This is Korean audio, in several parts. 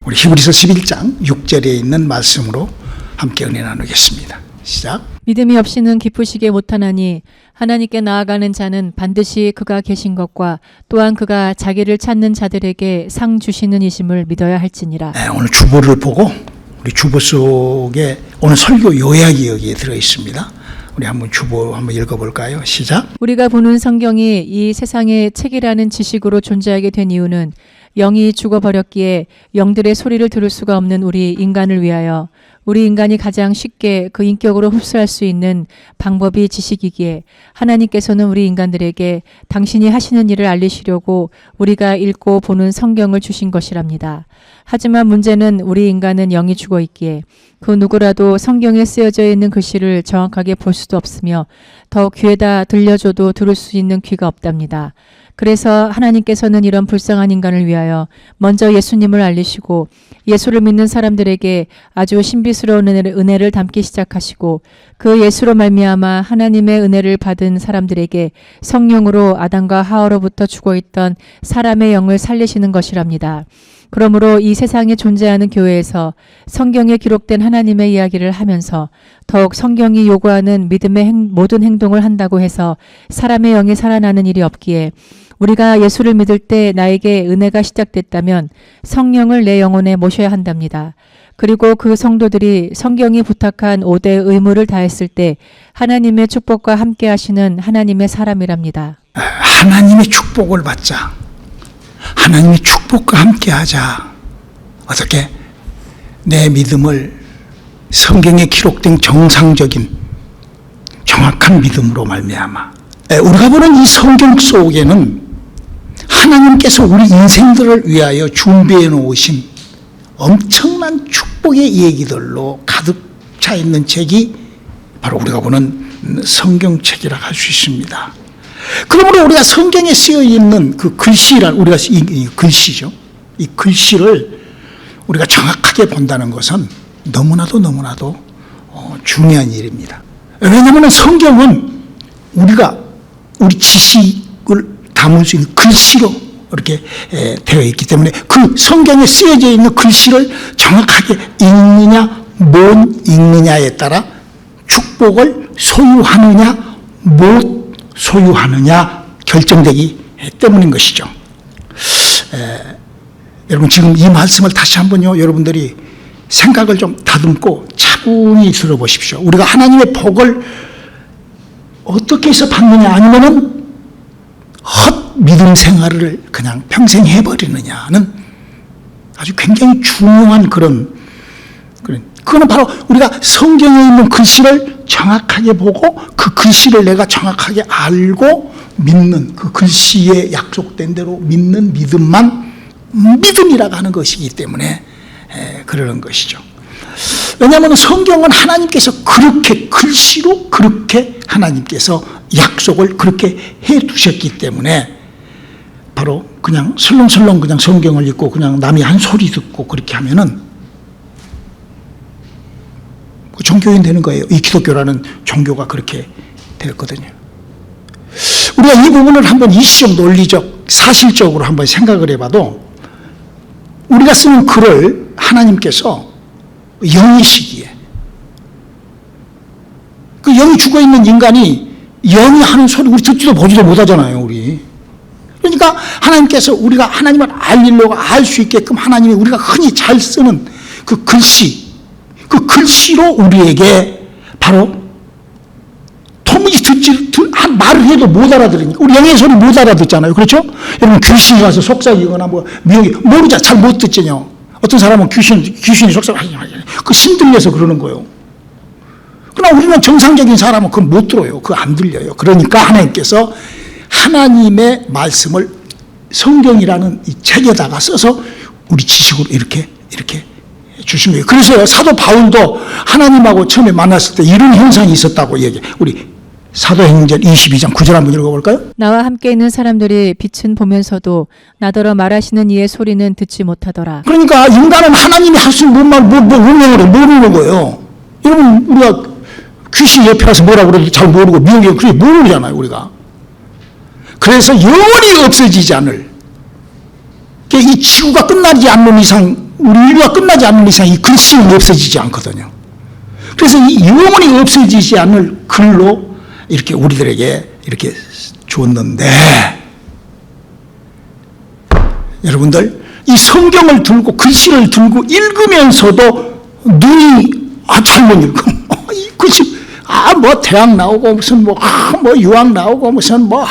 우리 히브리서 11장 6절에 있는 말씀으로 함께 은혜 나누겠습니다. 시작. 믿음이 없이는 기쁘시게 못하나니 하나님께 나아가는 자는 반드시 그가 계신 것과 또한 그가 자기를 찾는 자들에게 상 주시는 이심을 믿어야 할지니라. 오늘 주보를 보고 우리 주보 속에 오늘 설교 요약이 여기에 들어 있습니다. 우리 한번 주보 한번 읽어볼까요? 시작. 우리가 보는 성경이 이 세상의 책이라는 지식으로 존재하게 된 이유는 영이 죽어버렸기에 영들의 소리를 들을 수가 없는 우리 인간을 위하여 우리 인간이 가장 쉽게 그 인격으로 흡수할 수 있는 방법이 지식이기에 하나님께서는 우리 인간들에게 당신이 하시는 일을 알리시려고 우리가 읽고 보는 성경을 주신 것이랍니다. 하지만 문제는 우리 인간은 영이 죽어 있기에 그 누구라도 성경에 쓰여져 있는 글씨를 정확하게 볼 수도 없으며 더 귀에다 들려줘도 들을 수 있는 귀가 없답니다. 그래서 하나님께서는 이런 불쌍한 인간을 위하여 먼저 예수님을 알리시고 예수를 믿는 사람들에게 아주 신비스러운 은혜를 담기 시작하시고 그 예수로 말미암아 하나님의 은혜를 받은 사람들에게 성령으로 아담과 하와로부터 죽어있던 사람의 영을 살리시는 것이랍니다. 그러므로 이 세상에 존재하는 교회에서 성경에 기록된 하나님의 이야기를 하면서 더욱 성경이 요구하는 믿음의 모든 행동을 한다고 해서 사람의 영이 살아나는 일이 없기에 우리가 예수를 믿을 때 나에게 은혜가 시작됐다면 성령을 내 영혼에 모셔야 한답니다. 그리고 그 성도들이 성경이 부탁한 5대 의무를 다했을 때 하나님의 축복과 함께 하시는 하나님의 사람이랍니다. 하나님의 축복을 받자. 하나님의 축복과 함께 하자. 어떻게? 내 믿음을 성경에 기록된 정상적인 정확한 믿음으로 말미암아 우리가 보는 이 성경 속에는 하나님께서 우리 인생들을 위하여 준비해 놓으신 엄청난 축복의 얘기들로 가득 차 있는 책이 바로 우리가 보는 성경책이라고 할 수 있습니다. 그러므로 우리가 성경에 쓰여 있는 그 글씨란 우리가 이 글씨죠. 이 글씨를 우리가 정확하게 본다는 것은 너무나도 중요한 일입니다. 왜냐하면 성경은 우리 지식을 담을 수 있는 글씨로 이렇게 되어 있기 때문에 그 성경에 쓰여져 있는 글씨를 정확하게 읽느냐 못 읽느냐에 따라 축복을 소유하느냐 못 소유하느냐 결정되기 때문인 것이죠. 여러분 지금 이 말씀을 다시 한번요 여러분들이 생각을 좀 다듬고 차분히 들어보십시오. 우리가 하나님의 복을 어떻게 해서 받느냐 아니면은 헛 믿음 생활을 그냥 평생 해버리느냐는 아주 굉장히 중요한 그거는 바로 우리가 성경에 있는 글씨를 정확하게 보고 그 글씨를 내가 정확하게 알고 믿는 그 글씨에 약속된 대로 믿는 믿음만 믿음이라고 하는 것이기 때문에 그러는 것이죠. 왜냐하면 성경은 하나님께서 그렇게 글씨로 그렇게 하나님께서 약속을 그렇게 해 두셨기 때문에 바로 그냥 설렁설렁 그냥 성경을 읽고 그냥 남이 한 소리 듣고 그렇게 하면은 종교인 되는 거예요. 이 기독교라는 종교가 그렇게 되었거든요. 우리가 이 부분을 한번 이시적 논리적 사실적으로 한번 생각을 해봐도 우리가 쓰는 글을 하나님께서 영이시기에 그 영이 죽어있는 인간이 영이 하는 소리 우리 듣지도 보지도 못하잖아요. 우리 그러니까 하나님께서 우리가 하나님을 알리려고 알 수 있게끔 하나님이 우리가 흔히 잘 쓰는 그 글씨 그 글씨로 우리에게 바로 도무지 한 말을 해도 못 알아들으니까 우리 영의 소리 못 알아듣잖아요. 그렇죠? 여러분 귀신이 와서 속삭이거나 뭐 미혹이 모르자 잘 못 듣잖아요. 어떤 사람은 귀신이 속삭이지 그 힘들려서 그러는 거예요. 그러나 우리는 정상적인 사람은 그걸 못 들어요. 그거 안 들려요. 그러니까 하나님께서 하나님의 말씀을 성경이라는 이 책에다가 써서 우리 지식으로 이렇게 주신 거예요. 그래서 사도 바울도 하나님하고 처음에 만났을 때 이런 현상이 있었다고 얘기해. 우리 사도행전 22장 9절 한번 읽어볼까요? 나와 함께 있는 사람들이 빛은 보면서도 나더러 말하시는 이의 소리는 듣지 못하더라. 그러니까 인간은 하나님이 할 수 있는 말 운명으로 모르는 거예요. 여러분 우리가 귀신 옆에 가서 뭐라고 그래도 잘 모르고 미혹이 그게 모르잖아요. 우리가. 그래서 영원히 없어지지 않을 이 지구가 끝나지 않는 이상 우리 인류가 끝나지 않는 이상 이 글씨는 없어지지 않거든요. 그래서 이 영원히 없어지지 않을 글로 이렇게 우리들에게 이렇게 줬는데, 여러분들 이 성경을 들고 글씨를 들고 읽으면서도 눈이 잘못 읽고 이 글씨 뭐 대학 나오고 무슨 뭐 유학 나오고 무슨 뭐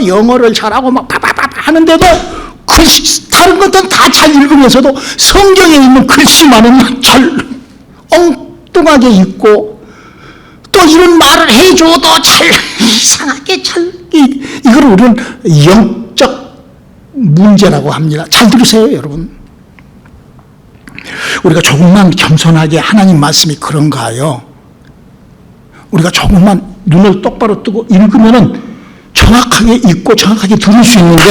영어를 잘하고 막 파파파 하는데도 글씨 다른 것들은 다 잘 읽으면서도 성경에 있는 글씨만은 잘 엉뚱하게 읽고, 또 이런 말을 해줘도 잘 이상하게 잘 이걸 우리는 영적 문제라고 합니다. 잘 들으세요, 여러분. 우리가 조금만 겸손하게 하나님 말씀이 그런가요? 우리가 조금만 눈을 똑바로 뜨고 읽으면은 정확하게 읽고 정확하게 들을 수 있는데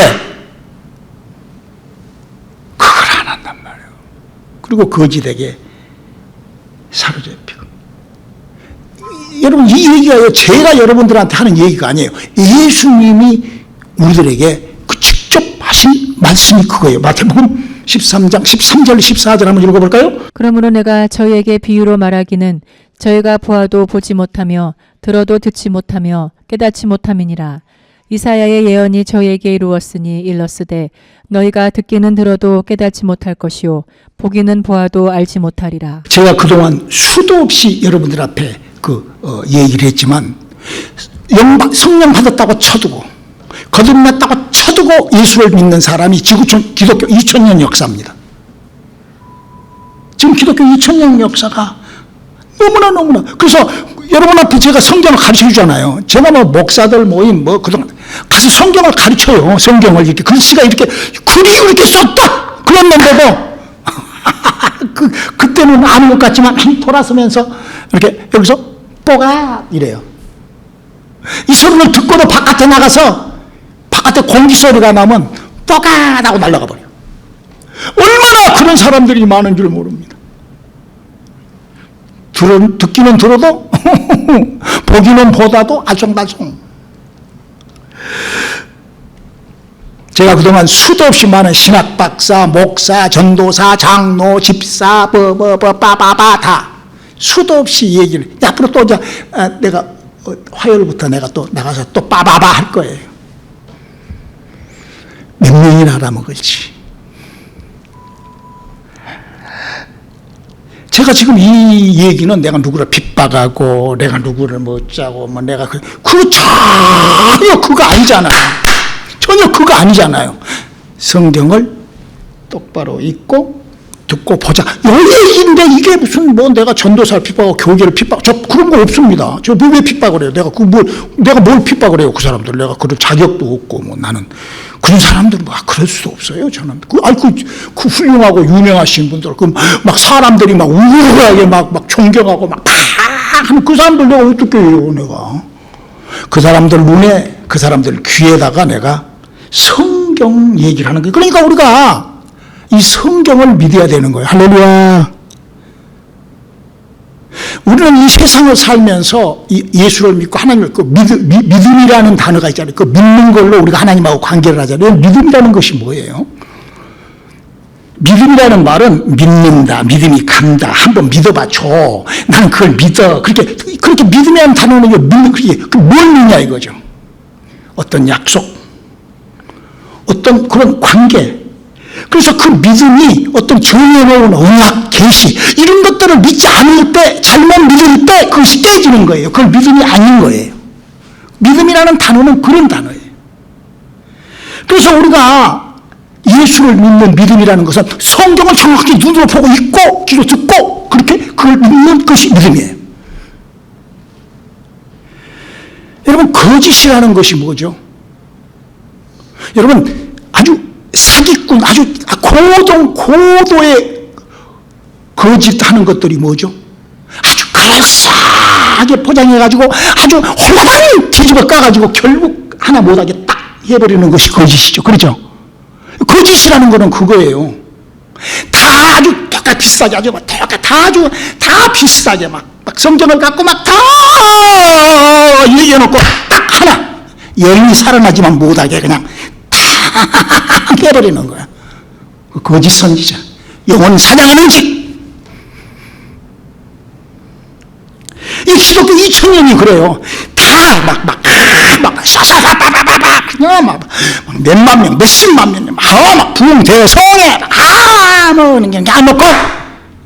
그걸 안 한단 말이에요. 그리고 거짓에게 사로잡히고. 여러분, 이 얘기가 제가 여러분들한테 하는 얘기가 아니에요. 예수님이 우리들에게 그 직접 하신 말씀이 그거예요. 마태복음 13장 13절 14절 한번 읽어볼까요? 그러므로 내가 저희에게 비유로 말하기는 저희가 보아도 보지 못하며 들어도 듣지 못하며 깨닫지 못함이니라. 이사야의 예언이 저희에게 이루었으니 일렀으되 너희가 듣기는 들어도 깨닫지 못할 것이요 보기는 보아도 알지 못하리라. 제가 그동안 수도 없이 여러분들 앞에 얘기를 했지만 성령 받았다고 쳐두고 거듭났다고 쳐두고 예수를 믿는 사람이 지구촌 기독교 2000년 역사입니다. 지금 기독교 2000년 역사가 너무나 그래서 여러분 앞에 제가 성경을 가르쳐 주잖아요. 제가 뭐 목사들 모임 그동안 가서 성경을 가르쳐요. 성경을 이렇게 글씨가 이렇게 글이 이렇게 썼다 그랬는데도 그때는 아는 것 같지만 돌아서면서 이렇게 여기서 뽀가 이래요. 이 소리를 듣고도 바깥에 나가서 바깥에 공기 소리가 나면 뽀가 하고 날아가 버려요. 얼마나 그런 사람들이 많은 줄 모릅니다. 듣기는 들어도 보기는 보다도 알쏭달쏭. 제가 그동안 수도 없이 많은 신학박사, 목사, 전도사, 장로, 집사, 빠바바 다 수도 없이 얘기를. 앞으로 또 이제 내가 화요일부터 내가 또 나가서 또 빠바바 할 거예요. 몇 명이나 하라면 그렇지. 제가 지금 이 얘기는 내가 누구를 핍박하고 내가 누구를 뭐 어쩌고 뭐 내가 그거 전혀 그거 아니잖아요. 전혀 그거 아니잖아요. 성경을 똑바로 읽고 듣고 보자. 이 얘기인데 이게 무슨 뭐 내가 전도사를 핍박하고 교계를 핍박, 저 그런 거 없습니다. 저 왜 핍박을 해요? 내가 뭘 핍박을 해요? 그 사람들 내가 그럴 자격도 없고 뭐 나는 그런 사람들은 그럴 수도 없어요. 저는 그 훌륭하고 유명하신 분들 막 사람들이 막 우울하게 막 존경하고 막 하는 그 사람들 내가 어떻게 해요? 내가 그 사람들 눈에 그 사람들 귀에다가 내가 성경 얘기를 하는 거예요. 그러니까 우리가 이 성경을 믿어야 되는 거예요. 할렐루야. 우리는 이 세상을 살면서 예수를 믿고 하나님을 믿음이라는 단어가 있잖아요. 그 믿는 걸로 우리가 하나님하고 관계를 하잖아요. 믿음이라는 것이 뭐예요? 믿음이라는 말은 믿는다, 믿음이 간다, 한번 믿어봐 줘. 나는 그걸 믿어. 그렇게 믿음이라는 단어는 믿는 뭘 믿냐 이거죠. 어떤 약속, 어떤 그런 관계. 그래서 그 믿음이 어떤 정해놓은 언약, 계시 이런 것들을 믿지 않을 때, 잘못 믿을 때 그것이 깨지는 거예요. 그걸 믿음이 아닌 거예요. 믿음이라는 단어는 그런 단어예요. 그래서 우리가 예수를 믿는 믿음이라는 것은 성경을 정확히 눈으로 보고 읽고 귀로 듣고 그렇게 그걸 믿는 것이 믿음이에요. 여러분, 거짓이라는 것이 뭐죠? 여러분, 아주 사기꾼, 아주 고도의 거짓하는 것들이 뭐죠? 아주 그럴싸하게 포장해가지고 아주 홀라당 뒤집어 까가지고 결국 하나 못하게 딱 해버리는 것이 거짓이죠. 그렇죠? 거짓이라는 거는 그거예요. 다 아주 똑같이 비싸게 아주 다 비싸게 막 성경을 갖고 막 다 얘기해놓고 딱 하나 영이 살아나지만 못하게 그냥 다 해버리는 거야. 거짓 선지자. 영혼 사냥하는 집. 이 기독교 2000년이 그래요. 다 막 쏴쏴쏴쏴쏴쏴 그냥 막 몇만 명, 몇십만 명, 막 부흥 대성에 뭐 그냥 까먹고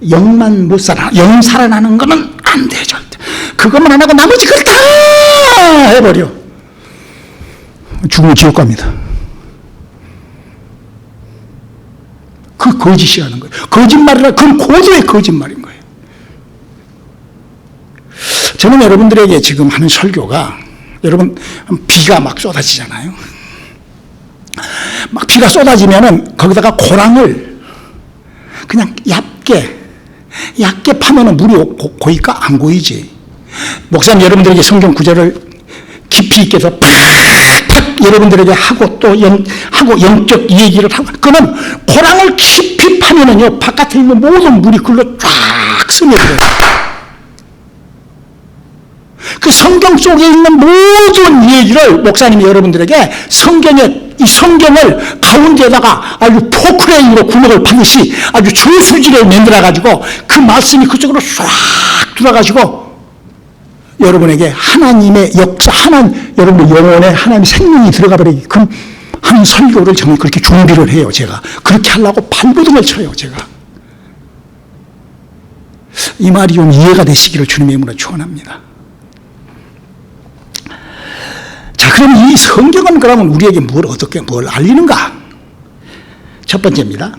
영만 못 살아, 영 살아나는 거는 안 돼 절대. 그것만 안 하고 나머지 그걸 다 해버려. 죽으면 지옥 갑니다. 그 거짓이라는 거예요. 거짓말이라 그건 고도의 거짓말인 거예요. 저는 여러분들에게 지금 하는 설교가, 여러분 비가 막 쏟아지잖아요. 막 비가 쏟아지면은 거기다가 고랑을 그냥 얇게 파면은 물이 고일까? 안 고이지. 목사님 여러분들에게 성경 구절을 깊이 있게 해서 팍팍 여러분들에게 하고 또 하고 영적 얘기를 하고, 그는 고랑을 깊이 파면은요 바깥에 있는 모든 물이 글로 쫙 스며들어요. 그 성경 속에 있는 모든 얘기를 목사님이 여러분들에게 이 성경을 가운데다가 아주 포크레인으로 구멍을 파듯이 아주 저수지를 만들어가지고 그 말씀이 그쪽으로 쫙 들어가지고 여러분에게 하나님의 역사, 여러분 영혼에 하나님의 생명이 들어가 버리게끔 하는 설교를 저는 그렇게 준비를 해요. 제가 그렇게 하려고 발버둥을 쳐요. 제가 이 말이 좀 이해가 되시기를 주님의 이름으로 축원합니다. 자, 그럼 이 성경은 그러면 우리에게 뭘 알리는가? 첫 번째입니다.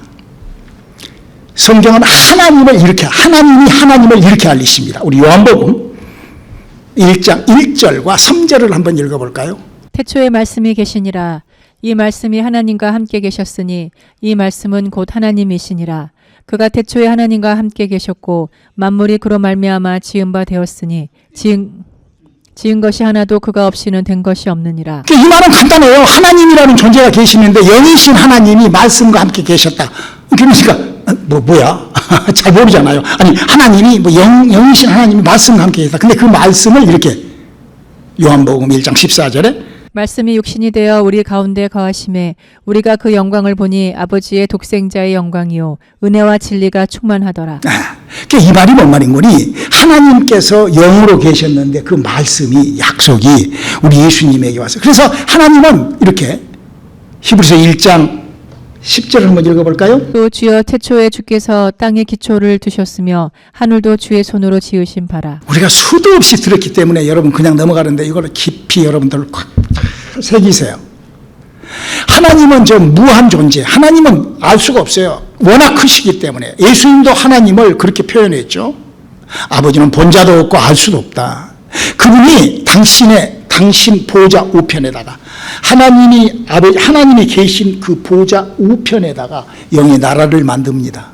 성경은 하나님이 하나님을 이렇게 알리십니다. 우리 요한복음 1장 1절과 3절을 한번 읽어볼까요? 태초에 말씀이 계시니라. 이 말씀이 하나님과 함께 계셨으니 이 말씀은 곧 하나님이시니라. 그가 태초에 하나님과 함께 계셨고 만물이 그로 말미암아 지은 바 되었으니 지은 것이 하나도 그가 없이는 된 것이 없느니라. 이 말은 간단해요. 하나님이라는 존재가 계시는데 영이신 하나님이 말씀과 함께 계셨다. 그러니까 뭐야? 잘 모르잖아요. 아니 하나님이 영이신 하나님이 말씀과 함께 계셨다. 근데 그 말씀을 이렇게 요한복음 1장 14절에 말씀이 육신이 되어 우리 가운데 거하심에 우리가 그 영광을 보니 아버지의 독생자의 영광이요 은혜와 진리가 충만하더라. 이 말이 뭔 말인 거니? 하나님께서 영으로 계셨는데 그 말씀이 약속이 우리 예수님에게 왔어요. 그래서 하나님은 이렇게 히브리서 1장 10절을 한번 읽어볼까요? 또 주여 태초에 주께서 땅에 기초를 두셨으며 하늘도 주의 손으로 지으신 바라. 우리가 수도 없이 들었기 때문에 여러분 그냥 넘어가는데 이걸 깊이 여러분들 꽉 새기세요. 하나님은 저 무한 존재, 하나님은 알 수가 없어요. 워낙 크시기 때문에. 예수님도 하나님을 그렇게 표현했죠. 아버지는 본자도 없고 알 수도 없다. 그분이 당신 보좌 우편에다가 하나님이 계신 그 보좌 우편에다가 영의 나라를 만듭니다.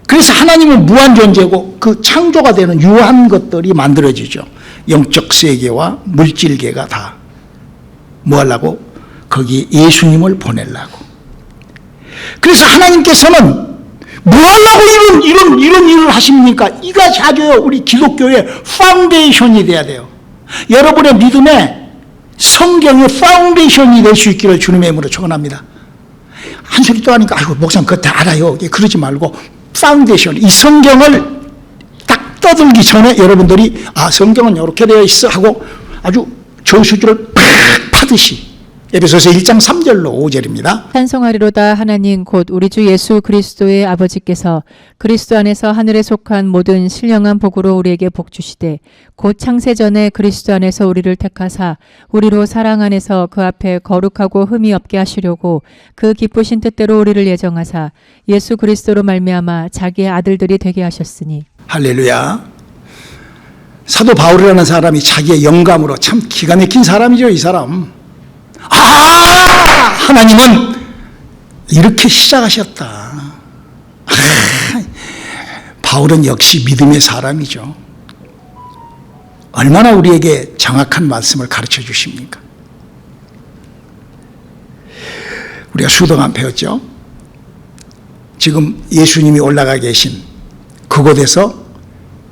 그래서 하나님은 무한 존재고 그 창조가 되는 유한 것들이 만들어지죠. 영적 세계와 물질계가 다 뭐 하려고? 거기 예수님을 보내려고. 그래서 하나님께서는 뭐 하려고 이런 일을 하십니까? 이가 자기요 우리 기독교의 파운데이션이 돼야 돼요. 여러분의 믿음에 성경의 파운데이션이 될 수 있기를 주님의 이름으로 축원합니다. 한 소리 또 하니까 아이고 목사님 그거 다 알아요. 그러지 말고 파운데이션, 이 성경을 딱 떠들기 전에 여러분들이 성경은 이렇게 되어 있어 하고 아주 저수지를 팍 파듯이 에베소서 1장 3절로 5절입니다. 찬송하리로다 하나님 곧 우리 주 예수 그리스도의 아버지께서 그리스도 안에서 하늘에 속한 모든 신령한 복으로 우리에게 복 주시되 곧 창세전에 그리스도 안에서 우리를 택하사 우리로 사랑 안에서 그 앞에 거룩하고 흠이 없게 하시려고 그 기쁘신 뜻대로 우리를 예정하사 예수 그리스도로 말미암아 자기의 아들들이 되게 하셨으니. 할렐루야. 사도 바울이라는 사람이 자기의 영감으로 참 기가 막힌 사람이죠. 이 사람. 하나님은 이렇게 시작하셨다. 바울은 역시 믿음의 사람이죠. 얼마나 우리에게 정확한 말씀을 가르쳐 주십니까? 우리가 수도관 배웠죠. 지금 예수님이 올라가 계신 그곳에서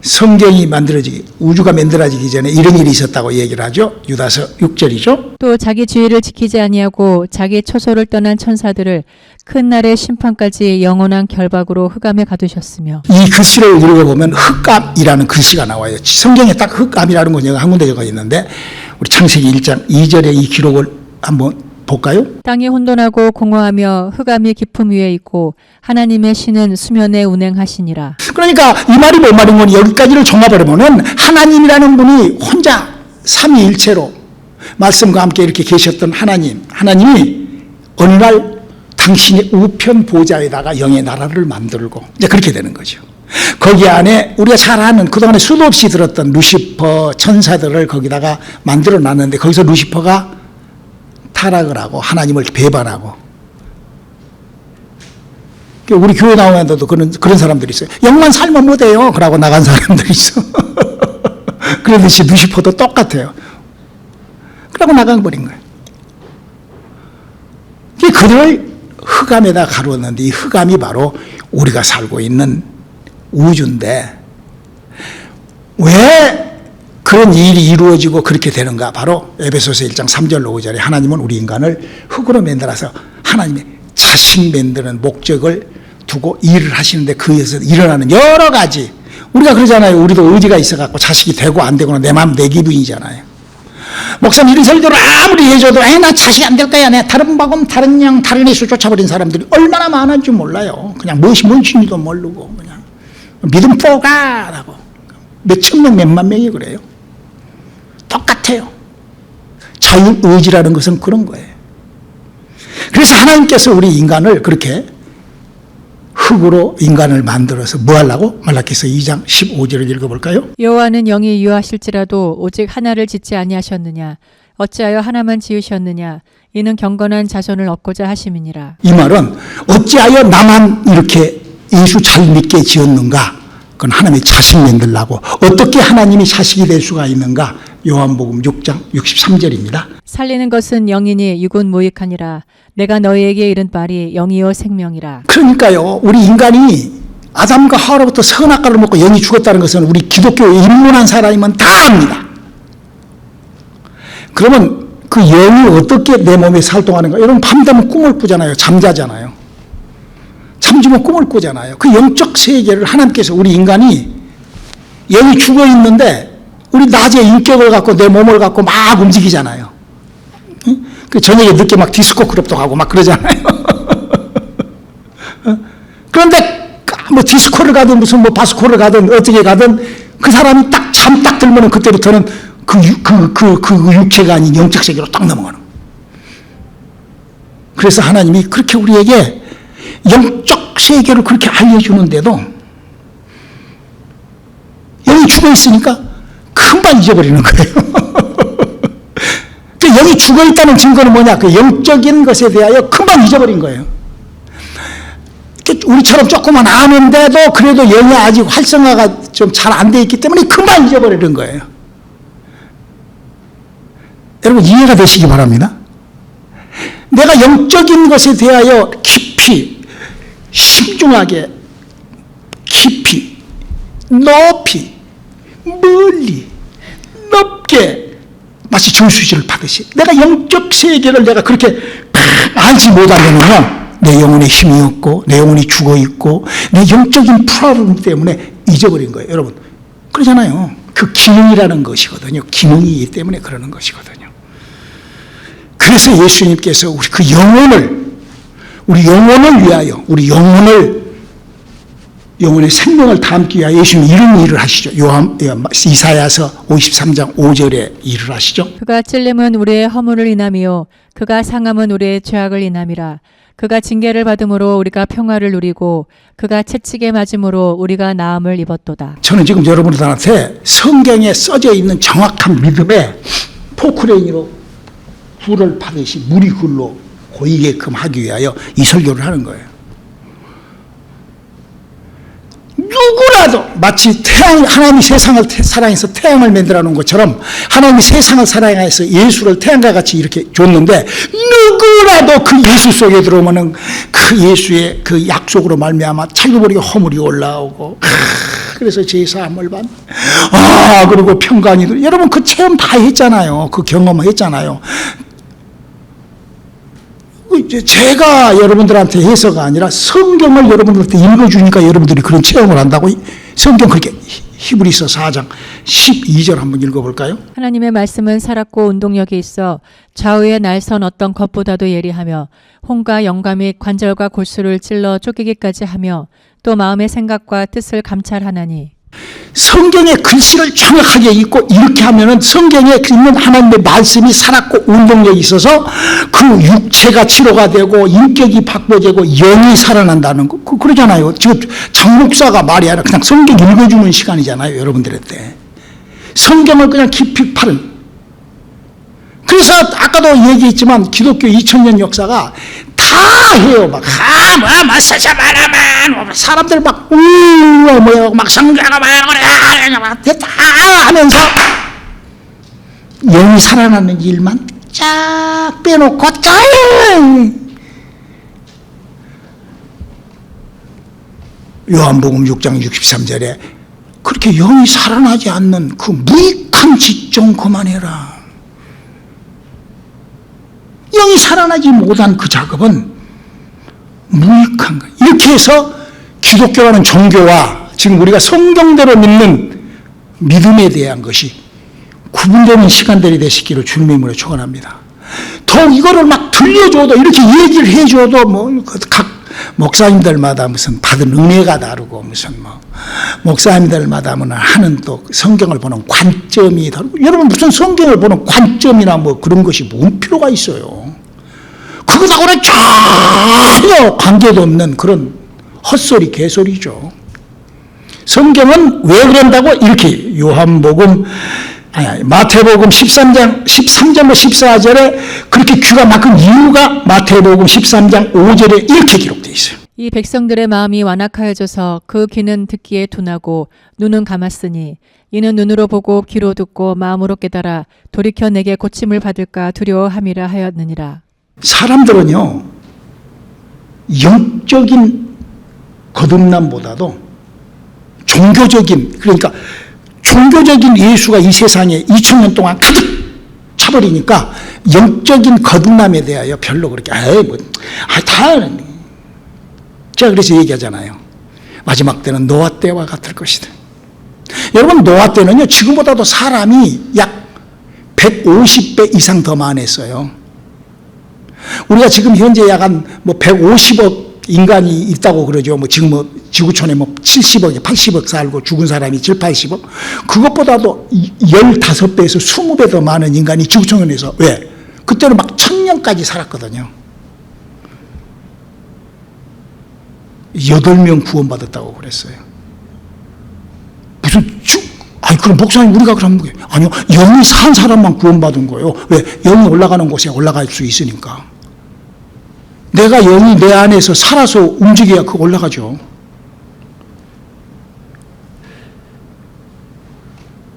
성경이 만들어지기, 우주가 만들어지기 전에 이런 일이 있었다고 얘기를 하죠. 유다서 6절이죠. 또 자기 주의를 지키지 아니하고 자기 처소를 떠난 천사들을 큰 날의 심판까지 영원한 결박으로 흑암에 가두셨으며. 이 글씨를 읽어보면 흑암이라는 글씨가 나와요. 성경에 딱 흑암이라는 건 한 군데 적어 있는데 우리 창세기 1장 2절의 이 기록을 한번 볼까요? 땅이 혼돈하고 공허하며 흑암이 깊음 위에 있고 하나님의 신은 수면에 운행하시니라. 그러니까 이 말이 뭔 말인 건 여기까지를 종합해보면 하나님이라는 분이 혼자 삼위일체로 말씀과 함께 이렇게 계셨던 하나님이 어느 날 당신의 우편 보좌에다가 영의 나라를 만들고 이제 그렇게 되는 거죠. 거기 안에 우리가 잘 아는 그동안에 수도 없이 들었던 루시퍼 천사들을 거기다가 만들어 놨는데 거기서 루시퍼가 타락을 하고 하나님을 배반하고, 우리 교회 나오면서도 그런 사람들이 있어요. 영만 살면 못해요. 그러고 나간 사람들이 있어. 그러듯이 루시퍼도 똑같아요. 그러고 나가버린 거예요. 그들을 흑암에다 가두었는데 이 흑암이 바로 우리가 살고 있는 우주인데 왜 그런 일이 이루어지고 그렇게 되는가? 바로 에베소서 1장 3절 5절에 하나님은 우리 인간을 흙으로 만들어서 하나님의 자식 만드는 목적을 두고 일을 하시는데 그에서 일어나는 여러 가지, 우리가 그러잖아요. 우리도 의지가 있어갖고 자식이 되고 안 되고는 내 마음 내 기분이잖아요. 목사님 이런 설교를 아무리 해줘도 나 자식이 안 될 거야. 내 다른 박음 다른 양 다른 예수 쫓아버린 사람들이 얼마나 많은지 몰라요. 그냥 무엇이 뭔지도 모르고 그냥 믿음 뽀가라고 몇천 명 몇만 명이 그래요. 똑같아요. 자유의지라는 것은 그런 거예요. 그래서 하나님께서 우리 인간을 그렇게 흙으로 인간을 만들어서 뭐 하려고? 말라기서 2장 15절을 읽어볼까요? 여호와는 영이 유하실지라도 오직 하나를 짓지 아니하셨느냐? 어찌하여 하나만 지으셨느냐? 이는 경건한 자손을 얻고자 하심이니라. 이 말은 어찌하여 나만 이렇게 예수 잘 믿게 지었는가? 그건 하나님의 자식 만들라고. 어떻게 하나님이 자식이 될 수가 있는가? 요한복음 6장 63절입니다. 살리는 것은 영이니 육은 무익하니라. 내가 너희에게 이른 말이 영이요 생명이라. 그러니까요, 우리 인간이 아담과 하와로부터 선악과를 먹고 영이 죽었다는 것은 우리 기독교에 입문한 사람이면 다 압니다. 그러면 그 영이 어떻게 내 몸에 활동하는가? 여러분 밤 되면 꿈을 꾸잖아요. 잠자잖아요. 잠주면 꿈을 꾸잖아요. 그 영적 세계를 하나님께서 우리 인간이 영이 죽어 있는데 우리 낮에 인격을 갖고 내 몸을 갖고 막 움직이잖아요. 그 저녁에 늦게 막 디스코 클럽도 가고 막 그러잖아요. 그런데 뭐 디스코를 가든 무슨 뭐 바스코를 가든 어떻게 가든 그 사람이 딱 잠 딱 들면은 그때부터는 그 육체가 아닌 영적 세계로 딱 넘어가는 거예요. 그래서 하나님이 그렇게 우리에게 영적 세계를 그렇게 알려주는데도 영이 죽어 있으니까 금방 잊어버리는 거예요. 그 영이 죽어 있다는 증거는 뭐냐? 그 영적인 것에 대하여 금방 잊어버린 거예요. 우리처럼 조금만 아는데도 그래도 영이 아직 활성화가 좀 잘 안 돼 있기 때문에 금방 잊어버리는 거예요. 여러분 이해가 되시기 바랍니다. 내가 영적인 것에 대하여 깊이 신중하게 깊이 높이 멀리 높게 마치 정수지를 파듯이 내가 영적 세계를 내가 그렇게 알지 못하면요 내 영혼에 힘이 없고 내 영혼이 죽어 있고 내 영적인 프로그램 때문에 잊어버린 거예요. 여러분 그러잖아요. 그 기능이라는 것이거든요. 기능이기 때문에 그러는 것이거든요. 그래서 예수님께서 우리 그 우리 영혼을 위하여 우리 영혼의 생명을 담기 위하여 예수님이 이런 일을 하시죠. 이사야서 53장 5절에 일을 하시죠. 그가 찔림은 우리의 허물을 인함이요 그가 상함은 우리의 죄악을 인함이라. 그가 징계를 받음으로 우리가 평화를 누리고 그가 채찍에 맞음으로 우리가 나음을 입었도다. 저는 지금 여러분들한테 성경에 써져 있는 정확한 믿음에 포크레인으로 불을 파듯이 물이 흘러 고이게끔 하기 위하여 이 설교를 하는 거예요. 누구라도 마치 하나님이 세상을 사랑해서 태양을 만들어 놓은 것처럼 하나님이 세상을 사랑해서 예수를 태양과 같이 이렇게 줬는데 누구라도 그 예수 속에 들어오면은 그 예수의 그 약속으로 말미암아 자기버리게 허물이 올라오고 그래서 제사함을 받. 그리고 평강이들. 여러분 그 체험 다 했잖아요. 그 경험했잖아요. 제가 여러분들한테 해서가 아니라 성경을 여러분들한테 읽어주니까 여러분들이 그런 체험을 한다고. 성경 그렇게 히브리서 4장 12절 한번 읽어볼까요? 하나님의 말씀은 살았고 운동력이 있어 좌우에 날선 어떤 것보다도 예리하며 혼과 영과 및 관절과 골수를 찔러 쪼개기까지 하며 또 마음의 생각과 뜻을 감찰하나니. 성경의 글씨를 정확하게 읽고 이렇게 하면은 성경에 있는 하나님의 말씀이 살았고 운동력이 있어서 그 육체가 치료가 되고 인격이 바꿔지고 영이 살아난다는 거. 그러잖아요. 지금 장 목사가 말이 아니라 그냥 성경 읽어주는 시간이잖아요. 여러분들한테. 성경을 그냥 깊이 파는. 그래서 아까도 얘기했지만 기독교 2000년 역사가 다 해요. 사람들 막 성경을 다 하면서 영이 살아나는 일만 쫙 빼놓고 요한복음 6장 63절에 그렇게 영이 살아나지 않는 그 무익한 짓 좀 그만해라. 영이 살아나지 못한 그 작업은 무익한 거예요. 이렇게 해서 기독교라는 종교와 지금 우리가 성경대로 믿는 믿음에 대한 것이 구분되는 시간들이 되시기를 주님으로 축원합니다. 더욱 이거를 막 들려줘도 이렇게 얘기를 해줘도 각 목사님들마다 무슨 받은 은혜가 다르고 무슨 목사님들마다 하는 또 성경을 보는 관점이 다르고 여러분 무슨 성경을 보는 관점이나 그런 것이 뭔 필요가 있어요. 그거하고는 전혀 관계도 없는 그런 헛소리 개소리죠. 성경은 왜 그런다고 이렇게 마태복음 13장 14절에 그렇게 귀가 막힌 이유가 마태복음 13장 5절에 이렇게 기록되어 있어요. 이 백성들의 마음이 완악하여져서 그 귀는 듣기에 둔하고 눈은 감았으니 이는 눈으로 보고 귀로 듣고 마음으로 깨달아 돌이켜 내게 고침을 받을까 두려워함이라 하였느니라. 사람들은요 영적인 거듭남보다도 종교적인 예수가 이 세상에 2000년 동안 가득 차버리니까 영적인 거듭남에 대하여 별로 그렇게 제가 그래서 얘기하잖아요. 마지막 때는 노아 때와 같을 것이다. 여러분 노아 때는요 지금보다도 사람이 약 150배 이상 더 많았어요. 우리가 지금 현재 약 한 150억 인간이 있다고 그러죠. 지금 지구촌에 70억, 80억 살고 죽은 사람이 7, 80억. 그것보다도 15배에서 20배 더 많은 인간이 지구촌에서 왜? 그때는 막 1000년까지 살았거든요. 8명 구원받았다고 그랬어요. 그럼 목사님 우리가 그러면 아니요. 영이 산 사람만 구원받은 거예요. 왜? 영이 올라가는 곳에 올라갈 수 있으니까. 내가 영이 내 안에서 살아서 움직여야 그거 올라가죠.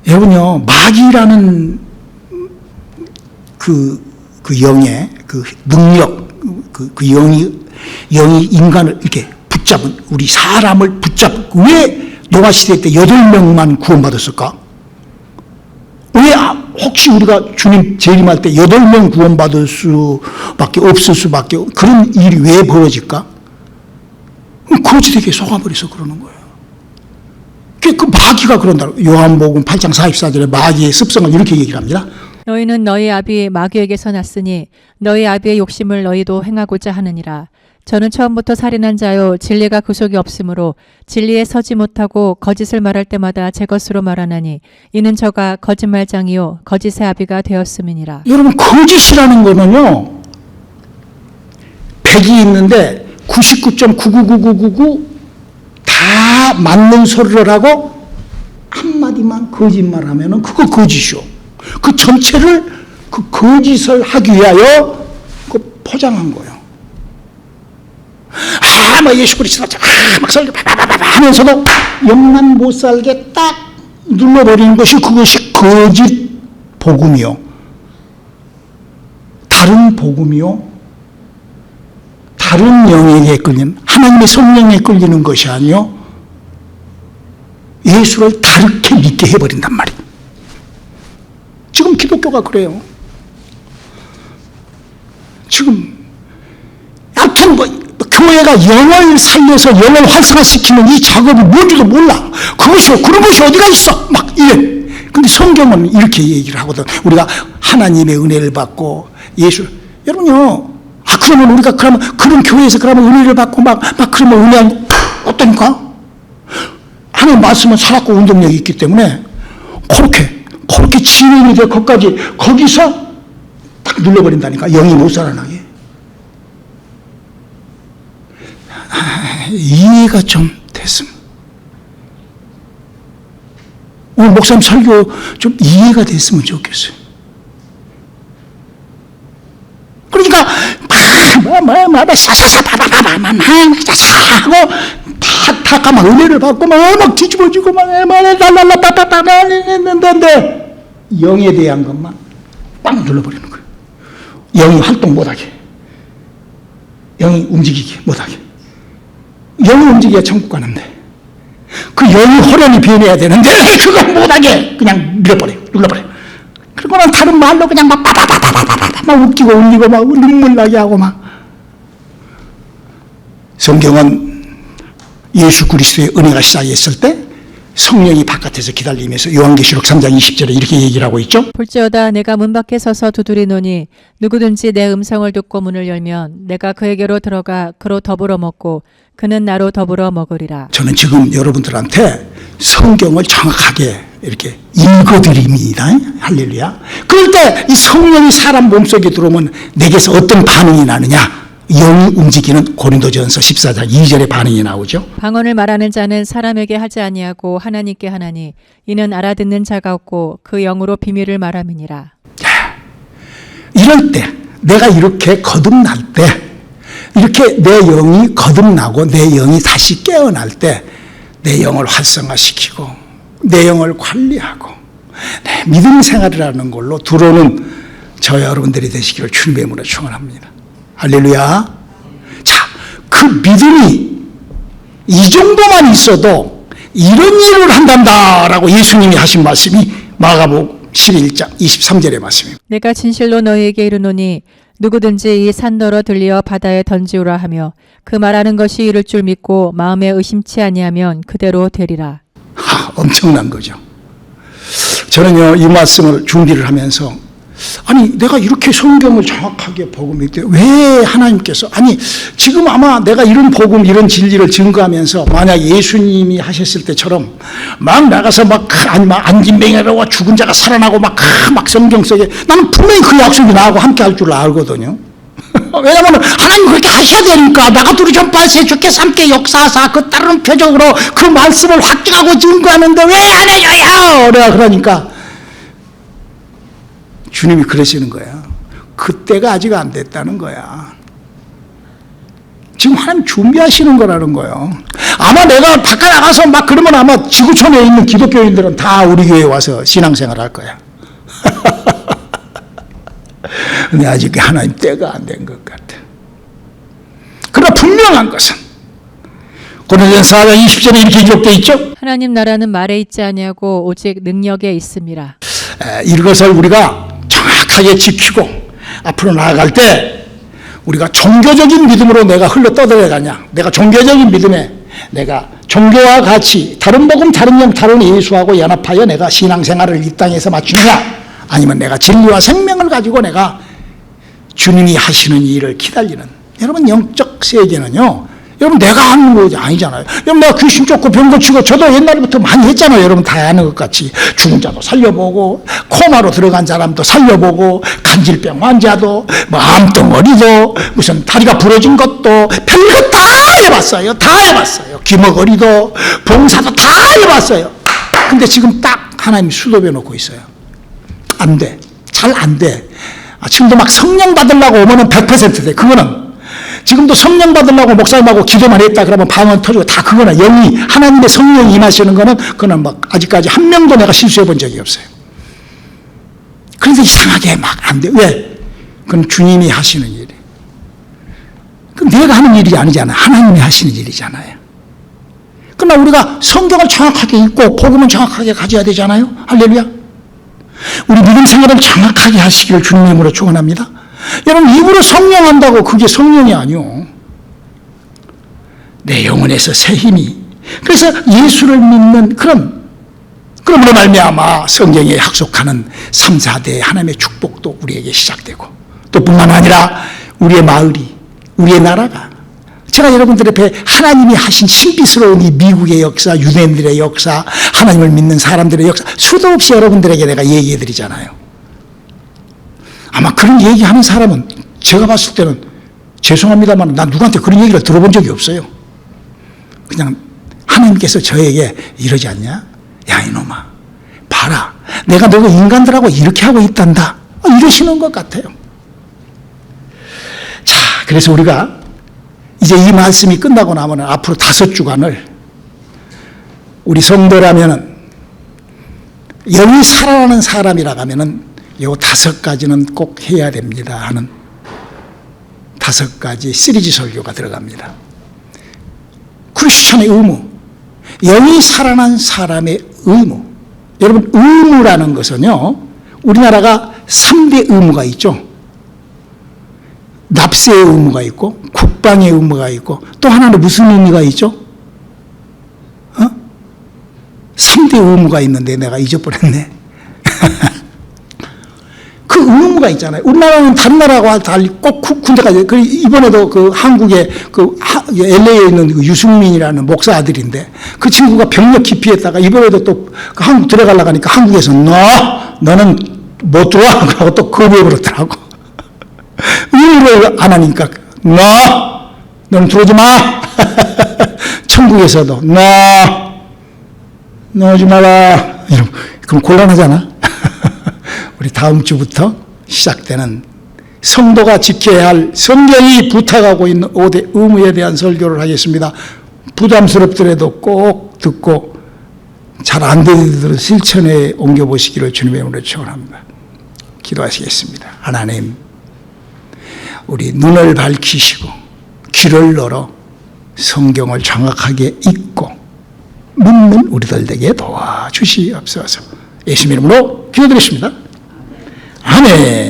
여러분요, 마귀라는 그 영의 그 능력, 그 영이 인간을 이렇게 붙잡은, 우리 사람을 붙잡고, 왜 노아 시대 때 8명만 구원받았을까? 왜 혹시 우리가 주님 재림할 때 8명 구원받을 수밖에 없을 수밖에 그런 일이 왜 벌어질까? 거짓에게 속아버려서 그러는 거예요. 그 마귀가 그런다. 요한복음 8장 44절에 마귀의 습성을 이렇게 얘기를 합니다. 너희는 너희 아비 마귀에게서 났으니 너희 아비의 욕심을 너희도 행하고자 하느니라. 저는 처음부터 살인한 자요 진리가 구속이 없으므로 진리에 서지 못하고 거짓을 말할 때마다 제 것으로 말하나니 이는 저가 거짓말장이요 거짓의 아비가 되었음이니라. 여러분 거짓이라는 거는요 100이 있는데 99.99999 다 맞는 소리를 하고 한마디만 거짓말하면은 그거 거짓이요. 그 전체를 그 거짓을 하기 위하여 그 포장한 거예요. 예수 그리스도 막 살게 하면서도 영만 못 살게 딱 눌러버리는 것이 그것이 거짓 복음이요. 다른 복음이요. 다른 영에게 끌리는 하나님의 성령에 끌리는 것이 아니요. 예수를 다르게 믿게 해버린단 말이에요. 지금 기독교가 그래요. 지금 하여튼 교회가 영을 살려서 영을 활성화시키는 이 작업이 뭔지도 몰라. 그런 것이 어디가 있어? 막 이래. 근데 성경은 이렇게 얘기를 하거든. 우리가 하나님의 은혜를 받고 여러분요. 그러면 우리가 그런 교회에서 그러면 은혜를 받고 막 그러면 은혜 어떠니까? 하나님 말씀은 살았고 운동력이 있기 때문에 그렇게 진행이 돼 거기서 딱 눌러버린다니까. 영이 못 살아나게. 이해가 좀 됐습니다. 오늘 목사님 설교 좀 이해가 됐으면 좋겠어요. 그러니까 하고 탁 막 은혜를 받고 막 뒤집어지고 막 했는데 영에 대한 것만 빵 눌러버리는 거예요. 영이 활동 못하게, 영이 움직이게 못하게. 영이 움직여야 천국 가는데 그 영이 호련히 변해야 되는데 그걸 못하게 그냥 눌러버려요. 그리고는 다른 말로 그냥 막 웃기고 울리고 막 눈물 나게 하고 막. 성경은 예수 그리스도의 은혜가 시작했을 때 성령이 바깥에서 기다리면서 요한계시록 3장 20절에 이렇게 얘기를 하고 있죠. 볼지어다 내가 문 밖에 서서 두드리노니 누구든지 내 음성을 듣고 문을 열면 내가 그에게로 들어가 그로 더불어 먹고 그는 나로 더불어 먹으리라. 저는 지금 여러분들한테 성경을 정확하게 이렇게 읽어드립니다. 할렐루야. 그럴 때 이 성령이 사람 몸속에 들어오면 내게서 어떤 반응이 나느냐. 영이 움직이는 고린도전서 14장 2절의 반응이 나오죠. 방언을 말하는 자는 사람에게 하지 아니하고 하나님께 하나니 이는 알아듣는 자가 없고 그 영으로 비밀을 말함이니라. 이럴 때 내가 이렇게 거듭날 때 이렇게 내 영이 거듭나고 내 영이 다시 깨어날 때 내 영을 활성화시키고 내 영을 관리하고 내 믿음 생활을 하는 걸로 들어오는 저 여러분들이 되시기를 주님의 이름으로 축원합니다. 할렐루야. 자, 그 믿음이 이 정도만 있어도 이런 일을 한단다라고 예수님이 하신 말씀이 마가복음 11장 23절의 말씀입니다. 내가 진실로 너희에게 이르노니 누구든지 이 산더러 들리어 바다에 던지우라 하며 그 말하는 것이 이를 줄 믿고 마음에 의심치 아니하면 그대로 되리라. 엄청난 거죠. 저는요 이 말씀을 준비를 하면서 아니 내가 이렇게 성경을 정확하게 복음일 때 왜 하나님께서 지금 아마 내가 이런 복음 이런 진리를 증거하면서 만약 예수님이 하셨을 때처럼 막 나가서 막 안진뱅이라고 죽은 자가 살아나고 막 성경 속에 나는 분명히 그 약속이 나하고 함께 할 줄 알거든요. 왜냐하면 하나님 그렇게 하셔야 되니까 나가두리 좀 빠세 주께서 함께 역사하사 그 다른 표적으로 그 말씀을 확증하고 증거하는데 왜 안 해줘요? 내가 그러니까 주님이 그러시는 거야. 그때가 아직 안 됐다는 거야. 지금 하나님 준비하시는 거라는 거예요. 아마 내가 바깥 나가서 막 그러면 아마 지구촌에 있는 기독교인들은 다 우리 교회에 와서 신앙생활 할 거야. 근데 아직 하나님 때가 안 된 것 같아. 그러나 분명한 것은 고린도전서 4장 20절에 이렇게 기록되어 있죠. 하나님 나라는 말에 있지 아니하고 오직 능력에 있음이라. 이것을 우리가 정확하게 지키고 앞으로 나아갈 때 우리가 종교적인 믿음으로 내가 흘러 떠들어가냐, 내가 종교적인 믿음에 내가 종교와 같이 다른 복음 다른 영 다른 예수하고 연합하여 내가 신앙생활을 이 땅에서 맞추느냐, 아니면 내가 진리와 생명을 가지고 내가 주님이 하시는 일을 기다리는. 여러분 영적 세계는요 여러분 내가 하는 거 아니잖아요. 여러분 내가 귀신 쫓고 병 고치고 저도 옛날부터 많이 했잖아요. 여러분 다 아는 것 같이 죽은 자도 살려보고 코마로 들어간 사람도 살려보고 간질병 환자도 뭐 암덩어리도 무슨 다리가 부러진 것도 별거 다 해봤어요. 다 해봤어요. 귀머거리도 봉사도 다 해봤어요. 근데 지금 딱 하나님이 수도배 놓고 있어요. 안 돼. 잘 안 돼. 지금도 막 성령 받으려고 오면은 100% 돼. 그거는 지금도 성령 받으려고 목사님하고 기도만 했다 그러면 방언 터지고 다 그거는 영이 하나님의 성령이 임하시는 거는 그거는 막 아직까지 한 명도 내가 실수해 본 적이 없어요. 그런데 이상하게 막 안 돼. 왜? 그건 주님이 하시는 일이에요. 그럼 내가 하는 일이 아니잖아. 하나님이 하시는 일이잖아요. 그러나 우리가 성경을 정확하게 읽고 복음은 정확하게 가져야 되잖아요. 할렐루야. 우리 믿음 생활을 정확하게 하시기를 주님의 이름으로 축원합니다. 여러분, 입으로 성령한다고 그게 성령이 아니요. 내 영혼에서 새 힘이. 그래서 예수를 믿는 그러므로 말미암아 성경에 약속하는 3, 4대의 하나님의 축복도 우리에게 시작되고, 또 뿐만 아니라 우리의 마을이, 우리의 나라가, 제가 여러분들 앞에 하나님이 하신 신비스러운 이 미국의 역사, 유대인들의 역사, 하나님을 믿는 사람들의 역사 수도 없이 여러분들에게 내가 얘기해 드리잖아요. 아마 그런 얘기하는 사람은 제가 봤을 때는 죄송합니다만 난 누구한테 그런 얘기를 들어본 적이 없어요. 그냥 하나님께서 저에게 이러지 않냐? 야 이놈아, 봐라, 내가 너가 인간들하고 이렇게 하고 있단다, 이러시는 것 같아요. 자, 그래서 우리가 이제 이 말씀이 끝나고 나면 앞으로 5주간을 우리 성도라면은, 영이 살아나는 사람이라고 하면은 요 5가지는 꼭 해야 됩니다 하는 5가지 시리즈 설교가 들어갑니다. 크리스천의 의무, 영이 살아난 사람의 의무. 여러분, 의무라는 것은요, 우리나라가 3대 의무가 있죠. 납세의 의무가 있고, 국방의 의무가 있고, 또 하나는 무슨 의무가 있죠? 3대 의무가 있는데 내가 잊어버렸네. 그 의무가 있잖아요. 우리나라는 다른 나라와 달리 꼭 군대까지. 이번에도 그 한국의 LA에 있는 그 유승민이라는 목사 아들인데, 그 친구가 병력 기피했다가 이번에도 또 한국 들어가려고 하니까 한국에서 너는 못 들어와 하고 또 거부해버렸더라고. 의무를 안 하니까 너는 들어오지 마. 천국에서도 너 오지 마라. 그럼 곤란하잖아. 우리 다음 주부터 시작되는 성도가 지켜야 할 성경이 부탁하고 있는 5대 의무에 대한 설교를 하겠습니다. 부담스럽더라도 꼭 듣고 잘 안 되더라도 실천에 옮겨보시기를 주님의 이름으로 축원합니다. 기도하시겠습니다. 하나님, 우리 눈을 밝히시고 귀를 열어 성경을 정확하게 읽고 믿는 우리들 되게 도와주시옵소서. 예수님 이름으로 기도드리십니다. 아멘.